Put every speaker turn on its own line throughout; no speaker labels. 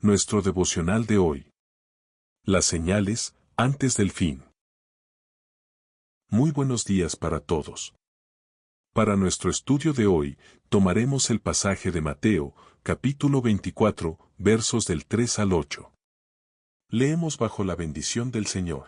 Nuestro devocional de hoy. Las señales, antes del fin. Muy buenos días para todos. Para nuestro estudio de hoy, tomaremos el pasaje de Mateo, capítulo 24, versos del 3 al 8. Leemos bajo la bendición del Señor.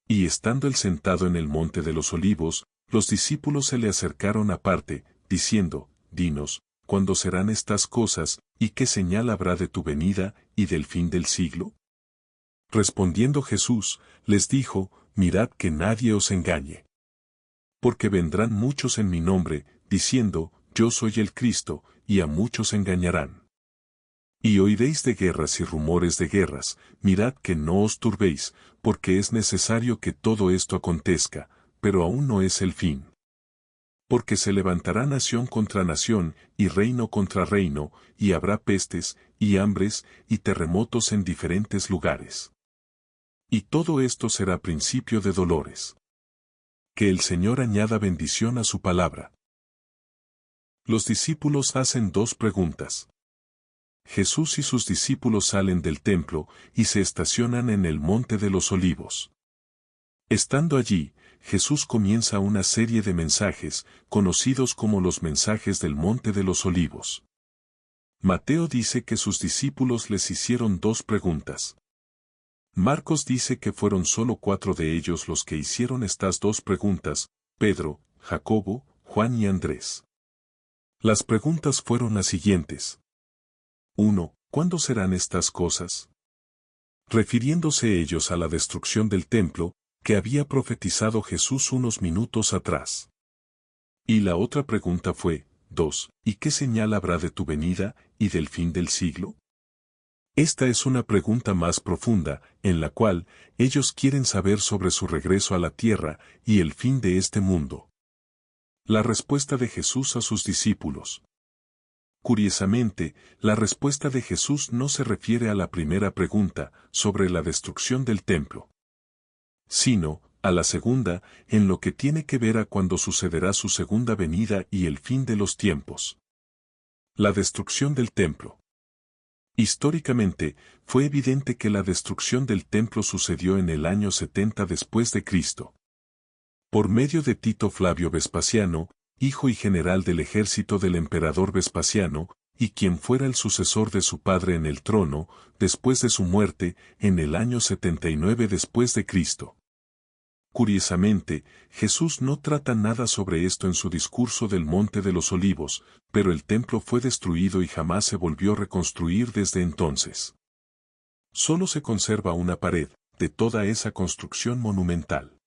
Y estando él sentado en el monte de los olivos, los discípulos se le acercaron aparte, diciendo, Dinos, ¿cuándo serán estas cosas, y qué señal habrá de tu venida, y del fin del siglo? Respondiendo Jesús, les dijo, Mirad que nadie os engañe. Porque vendrán muchos en mi nombre, diciendo, Yo soy el Cristo, y a muchos engañarán. Y oiréis de guerras y rumores de guerras, mirad que no os turbéis, porque es necesario que todo esto acontezca, pero aún no es el fin. Porque se levantará nación contra nación, y reino contra reino, y habrá pestes, y hambres, y terremotos en diferentes lugares. Y todo esto será principio de dolores. Que el Señor añada bendición a su palabra. Los discípulos hacen dos preguntas. Jesús y sus discípulos salen del templo, y se estacionan en el monte de los olivos. Estando allí, Jesús comienza una serie de mensajes, conocidos como los mensajes del Monte de los Olivos. Mateo dice que sus discípulos les hicieron dos preguntas. Marcos dice que fueron solo 4 de ellos los que hicieron estas dos preguntas, Pedro, Jacobo, Juan y Andrés. Las preguntas fueron las siguientes. 1. ¿Cuándo serán estas cosas? Refiriéndose ellos a la destrucción del templo, que había profetizado Jesús unos minutos atrás. Y la otra pregunta fue, 2. ¿Y qué señal habrá de tu venida, y del fin del siglo? Esta es una pregunta más profunda, en la cual, ellos quieren saber sobre su regreso a la tierra, y el fin de este mundo. La respuesta de Jesús a sus discípulos. Curiosamente, la respuesta de Jesús no se refiere a la primera pregunta, sobre la destrucción del templo, sino, a la segunda, en lo que tiene que ver a cuándo sucederá su segunda venida y el fin de los tiempos. La destrucción del templo. Históricamente, fue evidente que la destrucción del templo sucedió en el año 70 después de Cristo. Por medio de Tito Flavio Vespasiano, hijo y general del ejército del emperador Vespasiano, y quien fuera el sucesor de su padre en el trono, después de su muerte, en el año 79 después de Cristo. Curiosamente, Jesús no trata nada sobre esto en su discurso del Monte de los Olivos, pero el templo fue destruido y jamás se volvió a reconstruir desde entonces. Solo se conserva una pared, de toda esa construcción monumental.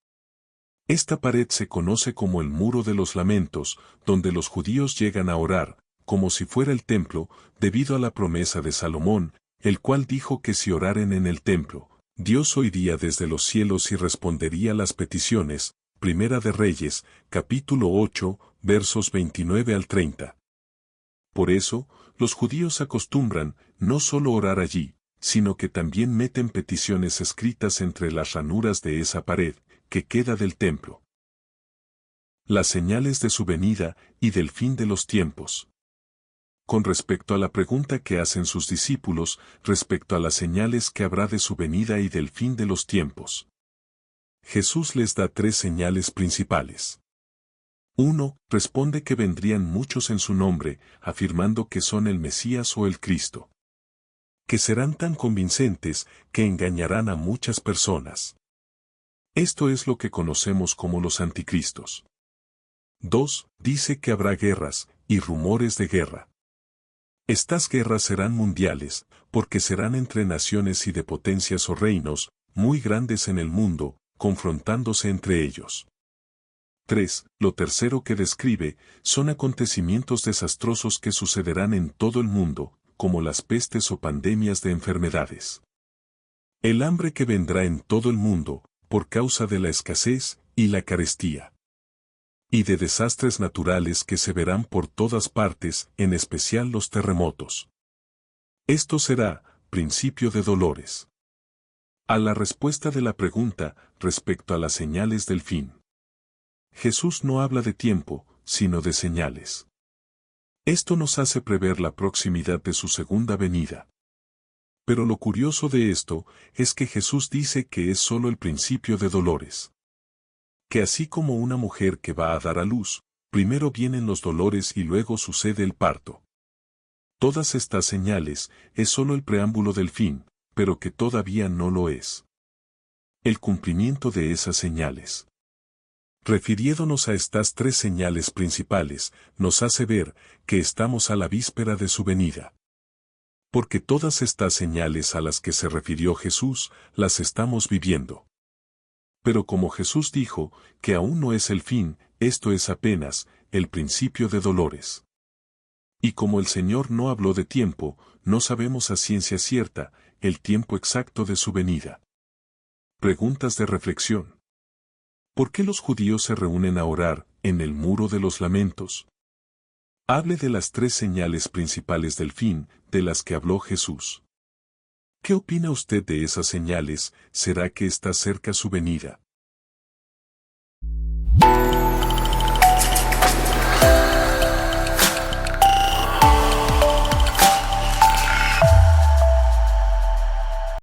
Esta pared se conoce como el Muro de los Lamentos, donde los judíos llegan a orar, como si fuera el templo, debido a la promesa de Salomón, el cual dijo que si oraren en el templo, Dios oiría desde los cielos y respondería las peticiones. Primera de Reyes, capítulo 8, versos 29 al 30. Por eso, los judíos acostumbran, no solo orar allí, sino que también meten peticiones escritas entre las ranuras de esa pared, que queda del templo. Las señales de su venida y del fin de los tiempos. Con respecto a la pregunta que hacen sus discípulos, respecto a las señales que habrá de su venida y del fin de los tiempos. Jesús les da 3 señales principales. 1. Responde que vendrían muchos en su nombre, afirmando que son el Mesías o el Cristo. Que serán tan convincentes, que engañarán a muchas personas. Esto es lo que conocemos como los anticristos. 2. Dice que habrá guerras, y rumores de guerra. Estas guerras serán mundiales, porque serán entre naciones y de potencias o reinos, muy grandes en el mundo, confrontándose entre ellos. 3. Lo tercero que describe, son acontecimientos desastrosos que sucederán en todo el mundo, como las pestes o pandemias de enfermedades. El hambre que vendrá en todo el mundo, por causa de la escasez y la carestía. Y de desastres naturales que se verán por todas partes, en especial los terremotos. Esto será, principio de dolores. A la respuesta de la pregunta, respecto a las señales del fin. Jesús no habla de tiempo, sino de señales. Esto nos hace prever la proximidad de su segunda venida. Pero lo curioso de esto es que Jesús dice que es solo el principio de dolores. Que así como una mujer que va a dar a luz, primero vienen los dolores y luego sucede el parto. Todas estas señales es solo el preámbulo del fin, pero que todavía no lo es. El cumplimiento de esas señales. Refiriéndonos a estas tres señales principales, nos hace ver que estamos a la víspera de su venida. Porque todas estas señales a las que se refirió Jesús, las estamos viviendo. Pero como Jesús dijo, que aún no es el fin, esto es apenas el principio de dolores. Y como el Señor no habló de tiempo, no sabemos a ciencia cierta el tiempo exacto de su venida. Preguntas de reflexión. ¿Por qué los judíos se reúnen a orar en el muro de los lamentos? Hable de las tres señales principales del fin, de las que habló Jesús. ¿Qué opina usted de esas señales? ¿Será que está cerca su venida?